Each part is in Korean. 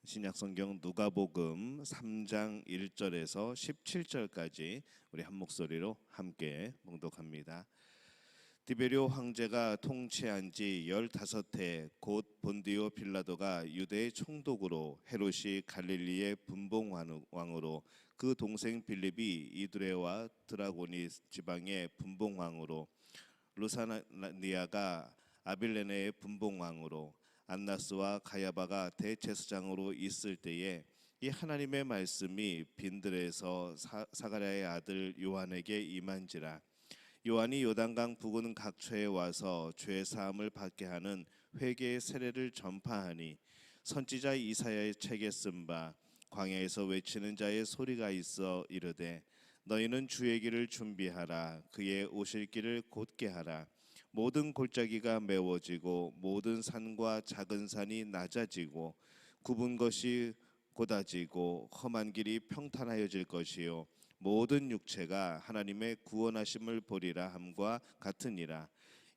신약성경 누가복음 3장 1절에서 17절까지 우리 한 목소리로 함께 봉독합니다. 디베리오 황제가 통치한 지 15해 곧 본디오 빌라도가 유대의 총독으로 헤롯이 갈릴리의 분봉왕으로 그 동생 빌립이 이두레와 드라고니 지방의 분봉왕으로 루사니아가 아빌레네의 분봉왕으로 안나스와 가야바가 대제사장으로 있을 때에 이 하나님의 말씀이 빈들에서 사가랴의 아들 요한에게 임한지라. 요한이 요단강 부근 각처에 와서 죄 사함을 받게 하는 회개의 세례를 전파하니 선지자 이사야의 책에 쓴 바 광야에서 외치는 자의 소리가 있어 이르되 너희는 주의 길을 준비하라. 그의 오실 길을 곧게 하라. 모든 골짜기가 메워지고 모든 산과 작은 산이 낮아지고 굽은 것이 곧아지고 험한 길이 평탄하여질 것이요 모든 육체가 하나님의 구원하심을 보리라 함과 같으니라.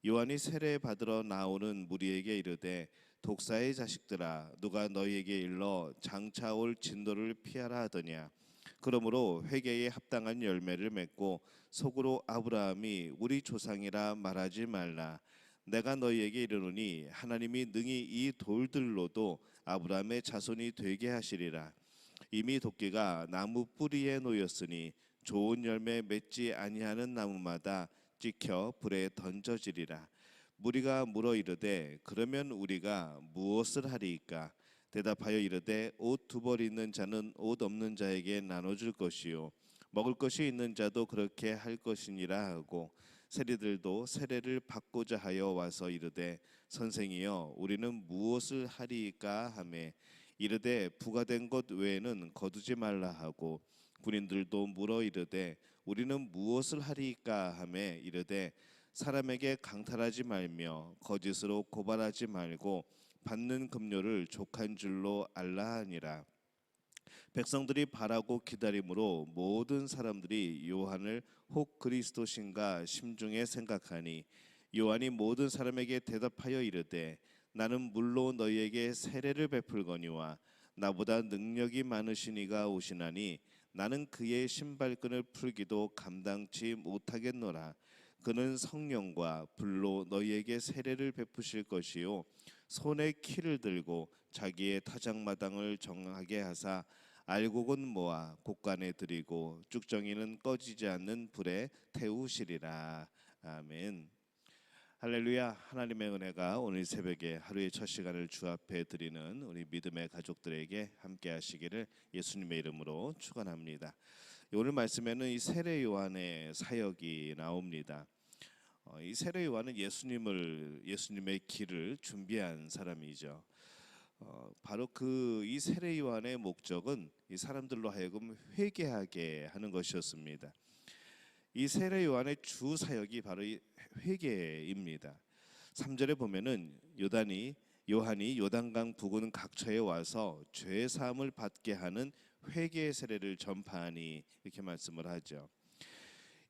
요한이 세례 받으러 나오는 무리에게 이르되 독사의 자식들아 누가 너희에게 일러 장차 올 진노를 피하라 하더냐. 그러므로 회개에 합당한 열매를 맺고 속으로 아브라함이 우리 조상이라 말하지 말라. 내가 너희에게 이르노니 하나님이 능히 이 돌들로도 아브라함의 자손이 되게 하시리라. 이미 도끼가 나무 뿌리에 놓였으니 좋은 열매 맺지 아니하는 나무마다 찍혀 불에 던져지리라. 무리가 물어 이르되 그러면 우리가 무엇을 하리이까? 대답하여 이르되 옷 두 벌 있는 자는 옷 없는 자에게 나눠줄 것이요 먹을 것이 있는 자도 그렇게 할 것이니라 하고 세리들도 세례를 받고자 하여 와서 이르되 선생이여 우리는 무엇을 하리이까 하매 이르되 부과된 것 외에는 거두지 말라 하고 군인들도 물어 이르되 우리는 무엇을 하리이까 하매 이르되 사람에게 강탈하지 말며 거짓으로 고발하지 말고 받는 급료를 족한 줄로 알라 하니라. 백성들이 바라고 기다림으로 모든 사람들이 요한을 혹 그리스도신가 심중에 생각하니 요한이 모든 사람에게 대답하여 이르되 나는 물로 너희에게 세례를 베풀거니와 나보다 능력이 많으신 이가 오시나니 나는 그의 신발끈을 풀기도 감당치 못하겠노라. 그는 성령과 불로 너희에게 세례를 베푸실 것이요 손에 키를 들고 자기의 타작마당을 정하게 하사 알곡은 모아 곡간에 들이고 쭉정이는 꺼지지 않는 불에 태우시리라. 아멘. 할렐루야. 하나님의 은혜가 오늘 새벽에 하루의 첫 시간을 주 앞에 드리는 우리 믿음의 가족들에게 함께 하시기를 예수님의 이름으로 축원합니다. 오늘 말씀에는 이 세례 요한의 사역이 나옵니다. 이 세례 요한은 예수님의 길을 준비한 사람이죠. 바로 이 세례 요한의 목적은 이 사람들로 하여금 회개하게 하는 것이었습니다. 이 세례 요한의 주 사역이 바로 이 회개입니다. 3절에 보면은 요한이 요단강 부근 각처에 와서 죄 사함을 받게 하는 회개의 세례를 전파하니 이렇게 말씀을 하죠.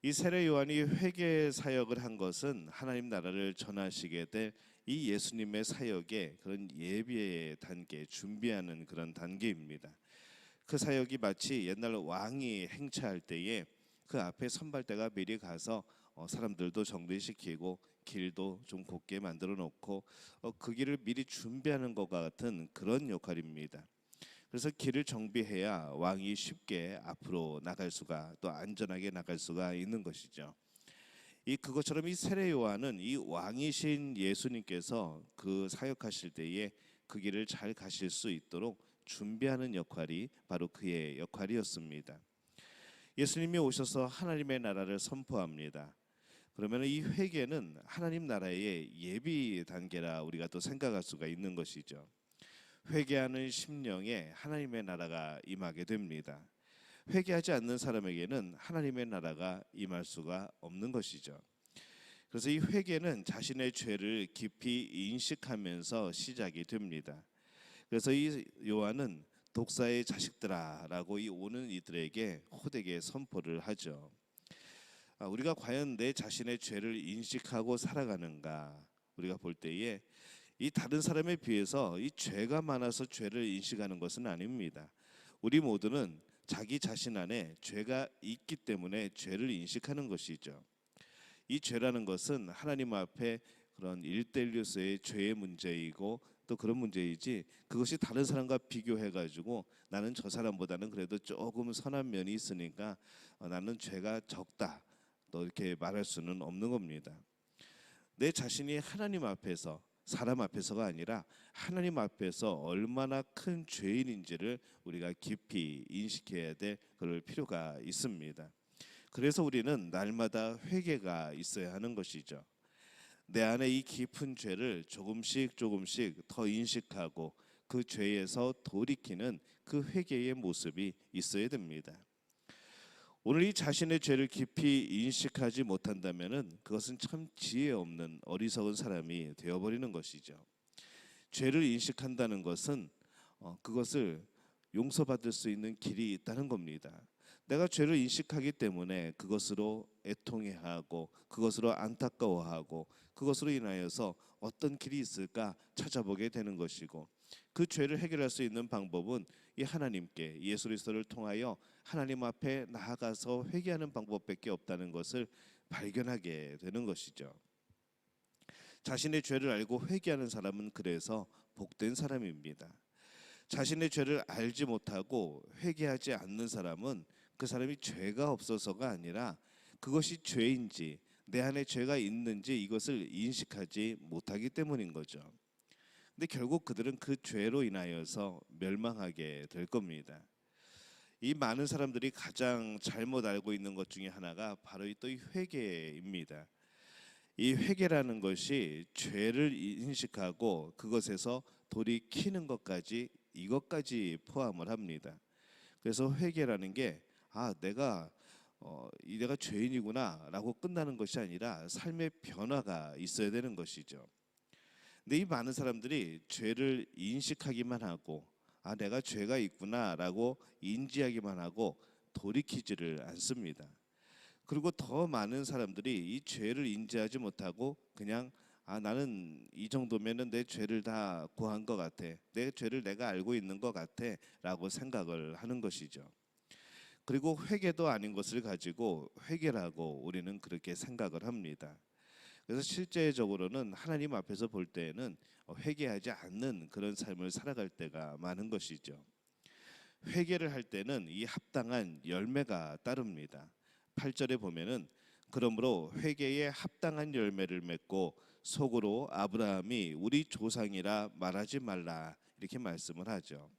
이 세례 요한이 회개 사역을 한 것은 하나님 나라를 전하시게 될 이 예수님의 사역의 그런 예비의 단계, 준비하는 그런 단계입니다. 그 사역이 마치 옛날 왕이 행차할 때에 그 앞에 선발대가 미리 가서 사람들도 정비시키고 길도 좀 곱게 만들어 놓고 그 길을 미리 준비하는 것과 같은 그런 역할입니다. 그래서 길을 정비해야 왕이 쉽게 앞으로 나갈 수가 또 안전하게 나갈 수가 있는 것이죠. 그것처럼 이 세례 요한은 이 왕이신 예수님께서 그 사역하실 때에 그 길을 잘 가실 수 있도록 준비하는 역할이 바로 그의 역할이었습니다. 예수님이 오셔서 하나님의 나라를 선포합니다. 그러면 이 회개는 하나님 나라의 예비 단계라 우리가 또 생각할 수가 있는 것이죠. 회개하는 심령에 하나님의 나라가 임하게 됩니다. 회개하지 않는 사람에게는 하나님의 나라가 임할 수가 없는 것이죠. 그래서 이 회개는 자신의 죄를 깊이 인식하면서 시작이 됩니다. 그래서 이 요한은 독사의 자식들아 라고 오는 이들에게 호되게 선포를 하죠. 우리가 과연 내 자신의 죄를 인식하고 살아가는가? 우리가 볼 때에 이 다른 사람에 비해서 이 죄가 많아서 죄를 인식하는 것은 아닙니다. 우리 모두는 자기 자신 안에 죄가 있기 때문에 죄를 인식하는 것이죠. 이 죄라는 것은 하나님 앞에 그런 일대일로서의 죄의 문제이고 또 그런 문제이지, 그것이 다른 사람과 비교해 가지고 나는 저 사람보다는 그래도 조금 선한 면이 있으니까 나는 죄가 적다 또 이렇게 말할 수는 없는 겁니다. 내 자신이 하나님 앞에서, 사람 앞에서가 아니라 하나님 앞에서 얼마나 큰 죄인인지를 우리가 깊이 인식해야 될 그럴 필요가 있습니다. 그래서 우리는 날마다 회개가 있어야 하는 것이죠. 내 안에 이 깊은 죄를 조금씩 더 인식하고 그 죄에서 돌이키는 그 회개의 모습이 있어야 됩니다. 오늘 이 자신의 죄를 깊이 인식하지 못한다면은 그것은 참 지혜 없는 어리석은 사람이 되어버리는 것이죠. 죄를 인식한다는 것은 그것을 용서받을 수 있는 길이 있다는 겁니다. 내가 죄를 인식하기 때문에 그것으로 애통해하고 그것으로 안타까워하고 그것으로 인하여서 어떤 길이 있을까 찾아보게 되는 것이고, 그 죄를 해결할 수 있는 방법은 이 하나님께 예수 그리스도를 통하여 하나님 앞에 나아가서 회개하는 방법밖에 없다는 것을 발견하게 되는 것이죠. 자신의 죄를 알고 회개하는 사람은 그래서 복된 사람입니다. 자신의 죄를 알지 못하고 회개하지 않는 사람은 그 사람이 죄가 없어서가 아니라 그것이 죄인지 내 안에 죄가 있는지 이것을 인식하지 못하기 때문인 거죠. 근데 결국 그들은 그 죄로 인하여서 멸망하게 될 겁니다. 이 많은 사람들이 가장 잘못 알고 있는 것 중에 하나가 바로 이 회개입니다. 이 회개라는 것이 죄를 인식하고 그것에서 돌이키는 것까지, 이것까지 포함을 합니다. 그래서 회개라는 게 내가 죄인이구나라고 끝나는 것이 아니라 삶의 변화가 있어야 되는 것이죠. 근데 이 많은 사람들이 죄를 인식하기만 하고 내가 죄가 있구나라고 인지하기만 하고 돌이키지를 않습니다. 그리고 더 많은 사람들이 이 죄를 인지하지 못하고 그냥 나는 이 정도면은 내 죄를 다 고한 것 같아, 내 죄를 내가 알고 있는 것 같아 라고 생각을 하는 것이죠. 그리고 회개도 아닌 것을 가지고 회개라고 우리는 그렇게 생각을 합니다. 그래서 실제적으로는 하나님 앞에서 볼 때에는 회개하지 않는 그런 삶을 살아갈 때가 많은 것이죠. 회개를 할 때는 이 합당한 열매가 따릅니다. 8절에 보면은 그러므로 회개에 합당한 열매를 맺고 속으로 아브라함이 우리 조상이라 말하지 말라, 이렇게 말씀을 하죠.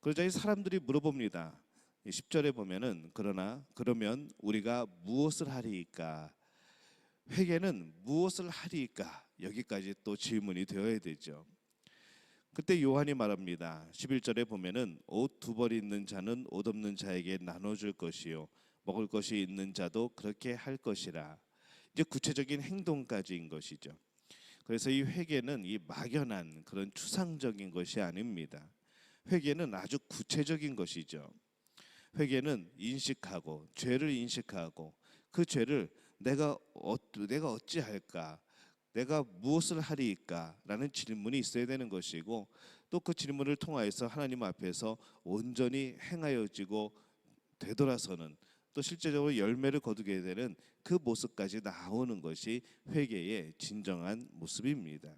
그러자 이 사람들이 물어봅니다. 10절에 보면은 그러면 우리가 무엇을 하리이까? 회개는 무엇을 하리이까? 여기까지 또 질문이 되어야 되죠. 그때 요한이 말합니다. 11절에 보면은 옷 두 벌 있는 자는 옷 없는 자에게 나눠줄 것이요 먹을 것이 있는 자도 그렇게 할 것이라. 이제 구체적인 행동까지인 것이죠. 그래서 이 회개는 이 막연한 그런 추상적인 것이 아닙니다. 회개는 아주 구체적인 것이죠. 회개는 인식하고 죄를 인식하고 그 죄를 내가 어찌할까, 내가 무엇을 하리이까라는 질문이 있어야 되는 것이고, 또 그 질문을 통하여서 하나님 앞에서 온전히 행하여지고 되돌아서는, 또 실제적으로 열매를 거두게 되는 그 모습까지 나오는 것이 회개의 진정한 모습입니다.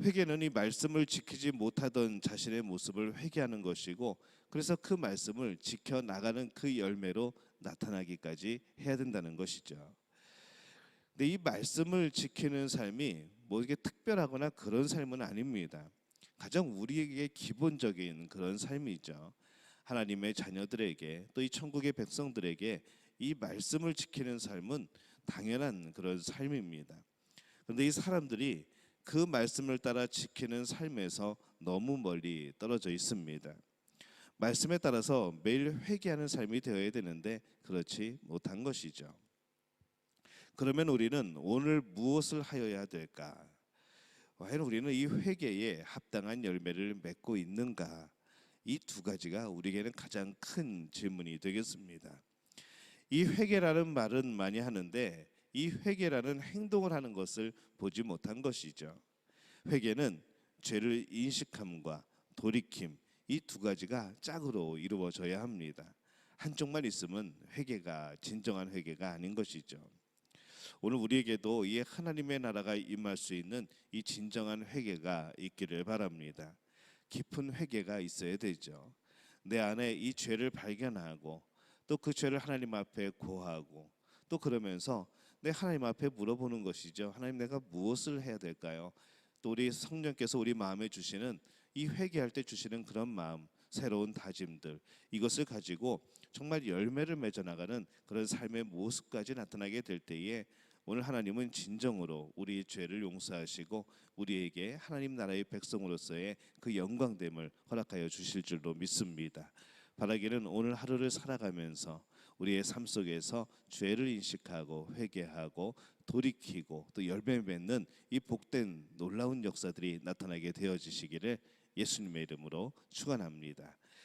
회개는 이 말씀을 지키지 못하던 자신의 모습을 회개하는 것이고, 그래서 그 말씀을 지켜나가는 그 열매로 나타나기까지 해야 된다는 것이죠. 근데 이 말씀을 지키는 삶이 뭐 이게 특별하거나 그런 삶은 아닙니다. 가장 우리에게 기본적인 그런 삶이죠. 하나님의 자녀들에게 또 이 천국의 백성들에게 이 말씀을 지키는 삶은 당연한 그런 삶입니다. 그런데 이 사람들이 그 말씀을 따라 지키는 삶에서 너무 멀리 떨어져 있습니다. 말씀에 따라서 매일 회개하는 삶이 되어야 되는데 그렇지 못한 것이죠. 그러면 우리는 오늘 무엇을 하여야 될까? 과연 우리는 이 회개에 합당한 열매를 맺고 있는가? 이 두 가지가 우리에게는 가장 큰 질문이 되겠습니다. 이 회개라는 말은 많이 하는데 이 회개라는 행동을 하는 것을 보지 못한 것이죠. 회개는 죄를 인식함과 돌이킴, 이 두 가지가 짝으로 이루어져야 합니다. 한쪽만 있으면 회개가 진정한 회개가 아닌 것이죠. 오늘 우리에게도 이 하나님의 나라가 임할 수 있는 이 진정한 회개가 있기를 바랍니다. 깊은 회개가 있어야 되죠. 내 안에 이 죄를 발견하고 또 그 죄를 하나님 앞에 고하고 또 그러면서 내 하나님 앞에 물어보는 것이죠. 하나님, 내가 무엇을 해야 될까요? 또 우리 성령께서 우리 마음에 주시는 이 회개할 때 주시는 그런 마음, 새로운 다짐들, 이것을 가지고 정말 열매를 맺어 나가는 그런 삶의 모습까지 나타나게 될 때에 오늘 하나님은 진정으로 우리의 죄를 용서하시고 우리에게 하나님 나라의 백성으로서의 그 영광됨을 허락하여 주실 줄로 믿습니다. 바라기는 오늘 하루를 살아가면서 우리의 삶 속에서 죄를 인식하고 회개하고 돌이키고 또 열매 맺는 이 복된 놀라운 역사들이 나타나게 되어지시기를 예수님의 이름으로 축원합니다.